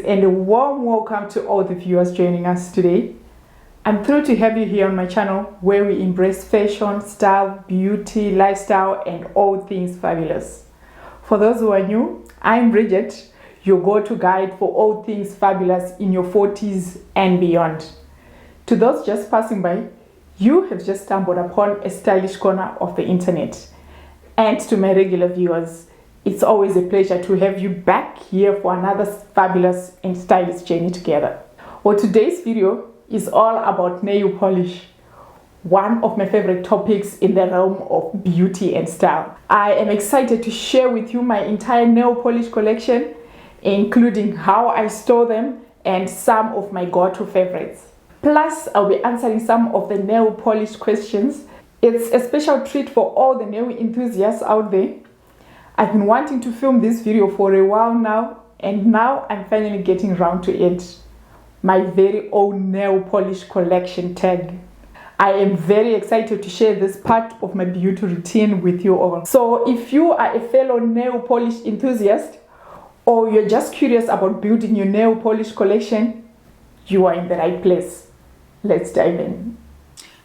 and a warm welcome to all the viewers joining us today. I'm thrilled to have you here on my channel where we embrace fashion, style, beauty, lifestyle, and all things fabulous. For those who are new, I'm Bridgette, your go-to guide for all things fabulous in your 40s and beyond. To those just passing by, you have just stumbled upon a stylish corner of the internet. And to my regular viewers, it's always a pleasure to have you back here for another fabulous and stylish journey together. Well, today's video is all about nail polish, one of my favorite topics in the realm of beauty and style. I am excited to share with you my entire nail polish collection, including how I store them and some of my go-to favorites. Plus, I'll be answering some of the nail polish questions. It's a special treat for all the nail enthusiasts out there. I've been wanting to film this video for a while now, and now I'm finally getting around to it. My very own nail polish collection tag. I am very excited to share this part of my beauty routine with you all. So if you are a fellow nail polish enthusiast, or you're just curious about building your nail polish collection, you are in the right place. Let's dive in.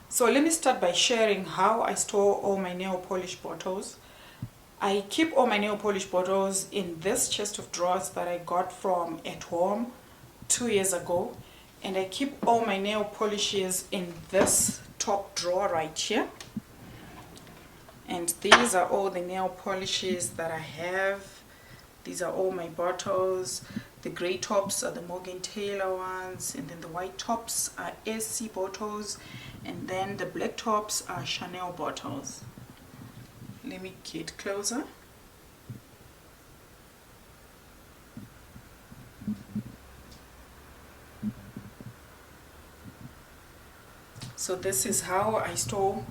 So let me start by sharing how I store all my nail polish bottles. I keep all my nail polish bottles in this chest of drawers that I got from at home 2 years ago, and I keep all my nail polishes in this top drawer right here. And these are all the nail polishes that I have. These are all my bottles. The grey tops are the Morgan Taylor ones, and then the white tops are SC bottles, and then the black tops are Chanel bottles. Let me get closer. So this is how I store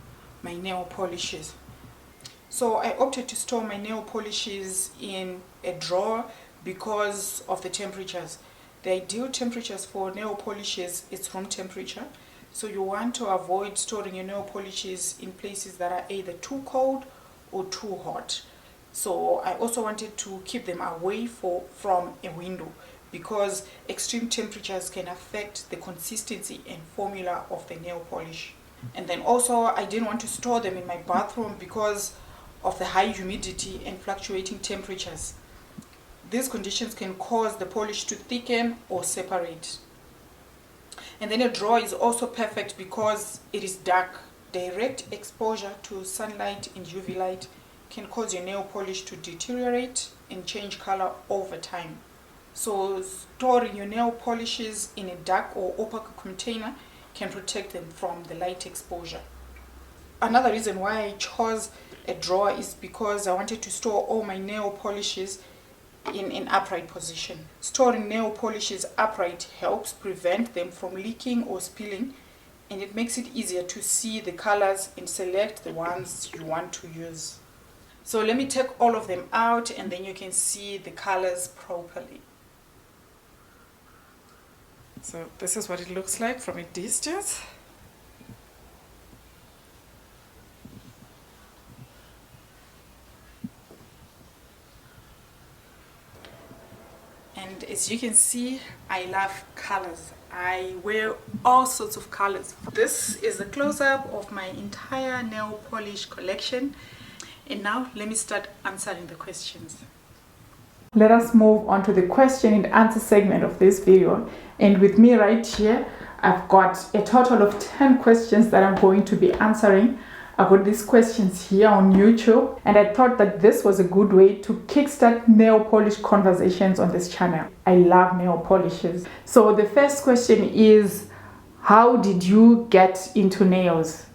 my nail polishes. So I opted to store my nail polishes in a drawer because of the temperatures. The ideal temperatures for nail polishes is room temperature. So you want to avoid storing your nail polishes in places that are either too cold or too hot. So I also wanted to keep them away from a window, because extreme temperatures can affect the consistency and formula of the nail polish. And then also I didn't want to store them in my bathroom because of the high humidity and fluctuating temperatures. These conditions can cause the polish to thicken or separate. And then a drawer is also perfect because it is dark. Direct exposure to sunlight and UV light can cause your nail polish to deteriorate and change color over time. So storing your nail polishes in a dark or opaque container can protect them from the light exposure. Another reason why I chose a drawer is because I wanted to store all my nail polishes in an upright position. Storing nail polishes upright helps prevent them from leaking or spilling, and it makes it easier to see the colors and select the ones you want to use. So let me take all of them out, and then you can see the colors properly. So this is what it looks like from a distance. And as you can see, I love colors. I wear all sorts of colors. This is a close-up of my entire nail polish collection. And now let me start answering the questions. Let us move on to the question and answer segment of this video. And with me right here, I've got a total of 10 questions that I'm going to be answering. I got these questions here on YouTube, and I thought that this was a good way to kickstart nail polish conversations on this channel. I love nail polishes. So the first question is, how did you get into nails?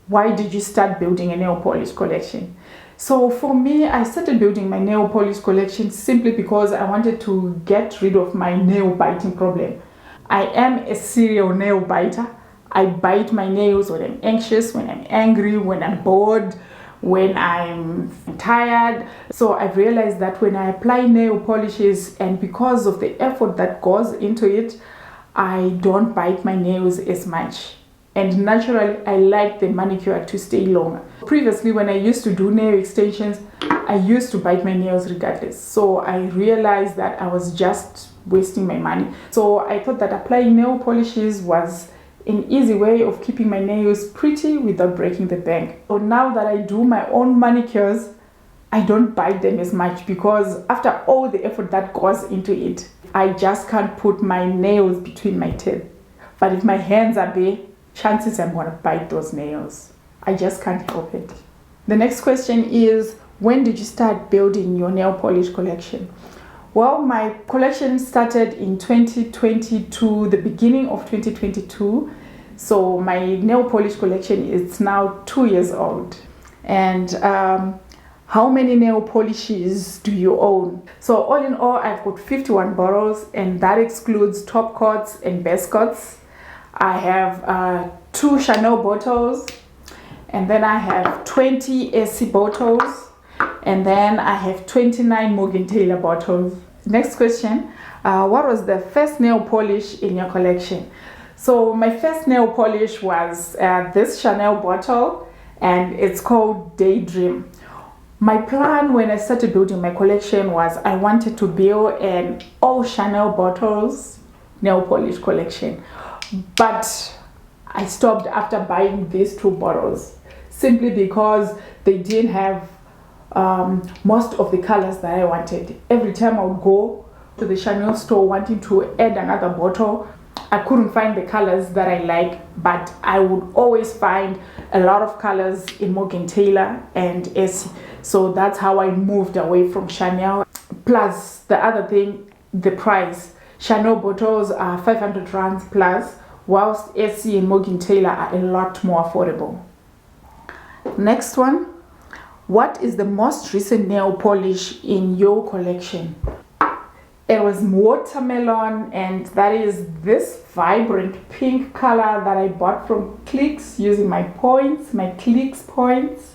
Why did you start building a nail polish collection? So for me, I started building my nail polish collection simply because I wanted to get rid of my nail biting problem. I am a serial nail biter. I bite my nails when I'm anxious, when I'm angry, when I'm bored, when I'm tired. So I've realized that when I apply nail polishes, and because of the effort that goes into it, I don't bite my nails as much. And naturally, I like the manicure to stay longer. Previously, when I used to do nail extensions, I used to bite my nails regardless. So I realized that I was just wasting my money. So I thought that applying nail polishes was an easy way of keeping my nails pretty without breaking the bank. So now that I do my own manicures, I don't buy them as much, because after all the effort that goes into it, I just can't put my nails between my teeth. But if my hands are bare, chances I'm gonna bite those nails. I just can't help it. The next question is, when did you start building your nail polish collection? Well, my collection started in 2022, the beginning of 2022. So my nail polish collection is now 2 years old. And how many nail polishes do you own? So all in all, I've got 51 bottles, and that excludes top coats and base coats. I have 2 Chanel bottles, and then I have 20 Essie bottles, and then I have 29 Morgan Taylor bottles. Next question, what was the first nail polish in your collection? So my first nail polish was this Chanel bottle, and it's called Daydream. My plan when I started building my collection was I wanted to build an all Chanel bottles nail polish collection, but I stopped after buying these 2 bottles, simply because they didn't have most of the colors that I wanted. Every time I would go to the Chanel store wanting to add another bottle, I couldn't find the colors that I like, but I would always find a lot of colors in Morgan Taylor and Essie. So that's how I moved away from Chanel. Plus, the other thing, the price. Chanel bottles are 500 rands plus, whilst Essie and Morgan Taylor are a lot more affordable. Next one, what is the most recent nail polish in your collection? It was watermelon, and that is this vibrant pink color that I bought from Clicks using my points, my Clicks points.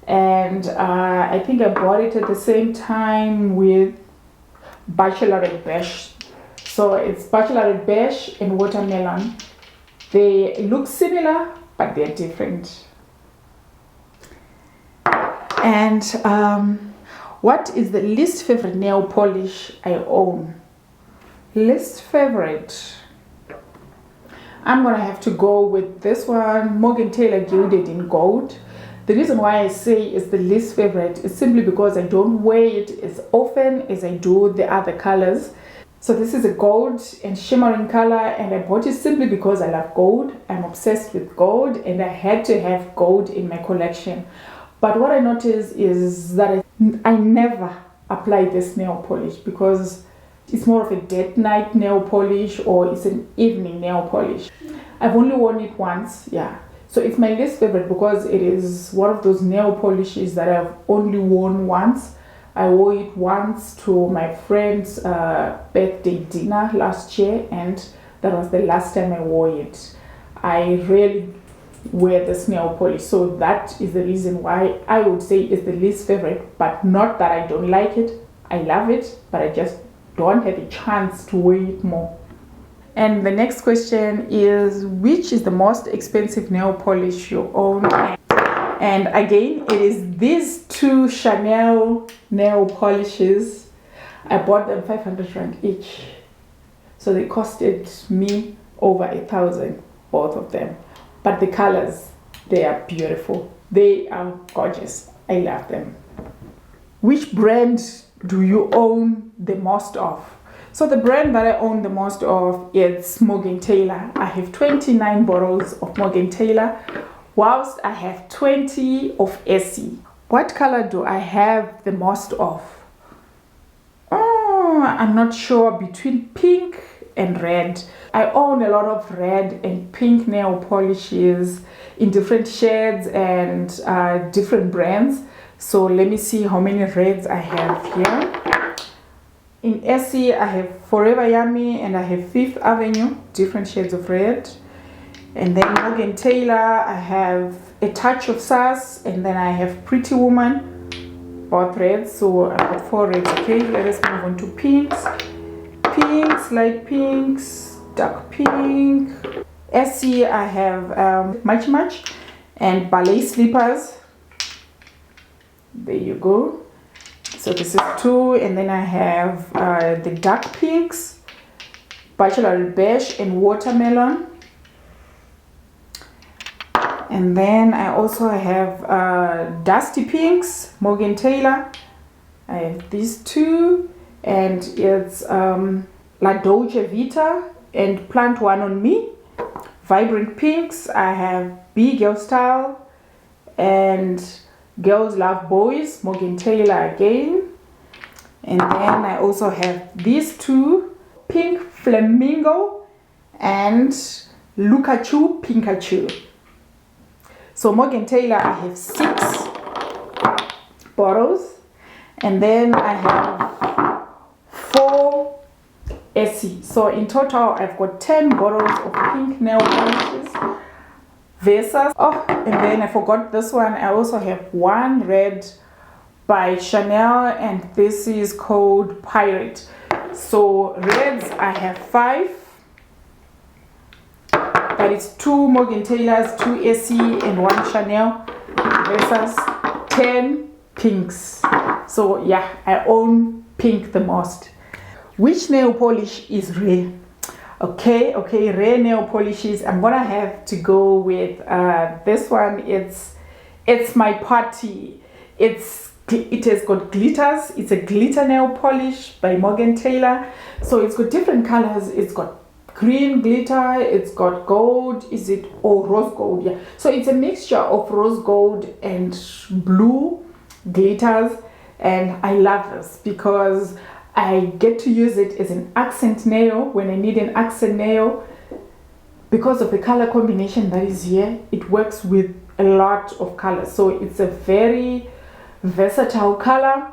And I think I bought it at the same time with Bachelorette Beige. So it's Bachelorette Beige and watermelon. They look similar, but they're different. And what is the least favorite nail polish I own? Least favorite, I'm gonna have to go with this one, Morgan Taylor Gilded in Gold. The reason why I say it's the least favorite is simply because I don't wear it as often as I do the other colors. So this is a gold and shimmering color, and I bought it simply because I love gold. I'm obsessed with gold, and I had to have gold in my collection. But what I noticed is that I never apply this nail polish, because it's more of a date night nail polish, or it's an evening nail polish. I've only worn it once, yeah. So it's my least favorite because it is one of those nail polishes that I've only worn once. I wore it once to my friend's birthday dinner last year, and that was the last time I wore it. I rarely wear this nail polish, so that is the reason why I would say it's the least favorite, but not that I don't like it. I love it, but I just don't have a chance to wear it more. And the next question is, which is the most expensive nail polish you own? And again, it is these 2 Chanel nail polishes. I bought them 500 rand each, so they costed me over 1,000, both of them. But the colors, they are beautiful. They are gorgeous. I love them. Which brand do you own the most of? So the brand that I own the most of is Morgan Taylor. I have 29 bottles of Morgan Taylor, whilst I have 20 of Essie. What color do I have the most of? I'm not sure, between pink and red. I own a lot of red and pink nail polishes in different shades and different brands. So let me see how many reds I have here. In Essie, I have Forever Yummy and I have Fifth Avenue, different shades of red. And then Morgan Taylor, I have A Touch of Sass, and then I have Pretty Woman, both reds. So I've got 4 reds. Okay, let us move on to pinks. Pinks, light pinks, dark pink. Essie, I have Match and Ballet Slippers. There you go. So this is 2, and then I have the dark pinks, bachelor beige and watermelon. And then I also have dusty pinks, Morgan Taylor. I have these 2, and it's La Dolce Vita and Plant One on Me. Vibrant pinks, I have Be Girl Style and Girls Love Boys, Morgan Taylor again. And then I also have these 2, Pink Flamingo and Lukachu Pinkachu. So Morgan Taylor, I have 6 bottles, and then I have 4 Essie. So in total, I've got 10 bottles of pink nail polishes. Versus, oh, and then I forgot this one. I also have 1 red by Chanel, and this is called Pirate. So reds, I have 5. But it's 2 Morgan Taylors, 2 Essie, and 1 Chanel versus 10 pinks. So yeah, I own pink the most. Which nail polish is rare? Okay, rare nail polishes. I'm gonna have to go with this one. It's my party. It has got glitters. It's a glitter nail polish by Morgan Taylor. So it's got different colors. It's got green glitter, it's got gold, rose gold, yeah. So it's a mixture of rose gold and blue glitters, and I love this because I get to use it as an accent nail when I need an accent nail. Because of the color combination that is here, it works with a lot of colors. So it's a very versatile color,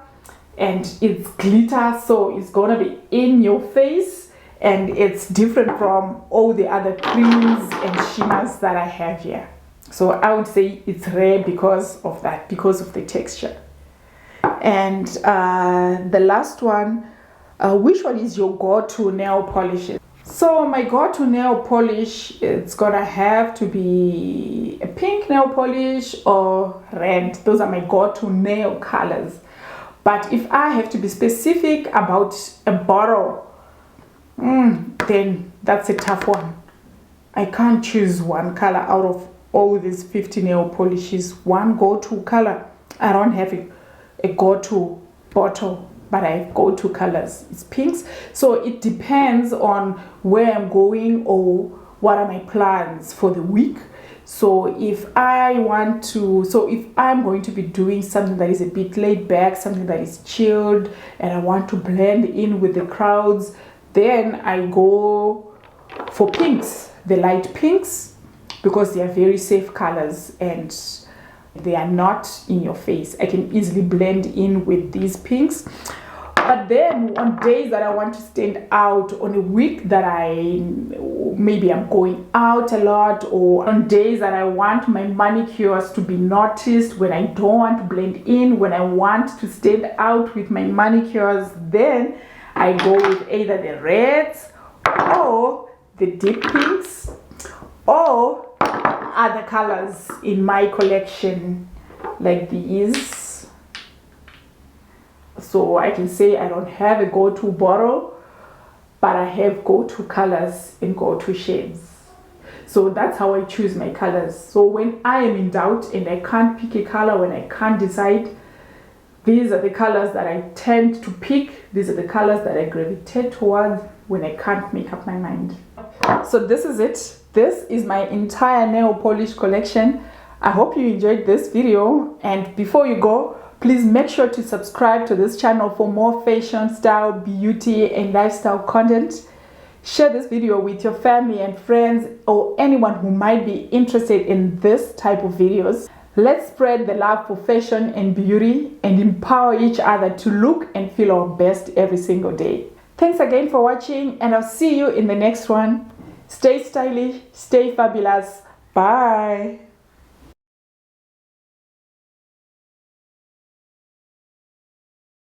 and it's glitter, so it's gonna be in your face. And it's different from all the other creams and shimmers that I have here. So I would say it's rare because of that, because of the texture. And the last one, which one is your go-to nail polish? So my go-to nail polish, it's gonna have to be a pink nail polish or red. Those are my go-to nail colors. But if I have to be specific about a bottle, then that's a tough one. I can't choose one color out of all these 50 nail polishes. One go-to color. I don't have a go-to bottle, but I have go-to colors. It's pinks. So it depends on where I'm going or what are my plans for the week. So if I'm going to be doing something that is a bit laid back, something that is chilled, and I want to blend in with the crowds, then I go for pinks, the light pinks, because they are very safe colors and they are not in your face. I can easily blend in with these pinks. But then on days that I want to stand out, on a week that maybe I'm going out a lot, or on days that I want my manicures to be noticed, when I don't want to blend in, when I want to stand out with my manicures, then I go with either the reds or the deep pinks or other colors in my collection like these. So I can say I don't have a go-to bottle, but I have go-to colors and go-to shades. So that's how I choose my colors. So when I am in doubt and I can't pick a color, when I can't decide, these are the colors that I tend to pick. These are the colors that I gravitate towards when I can't make up my mind. So this is it. This is my entire nail polish collection. I hope you enjoyed this video. And before you go, please make sure to subscribe to this channel for more fashion, style, beauty, and lifestyle content. Share this video with your family and friends or anyone who might be interested in this type of videos. Let's spread the love for fashion and beauty and empower each other to look and feel our best every single day. Thanks again for watching, and I'll see you in the next one. Stay stylish, stay fabulous. Bye.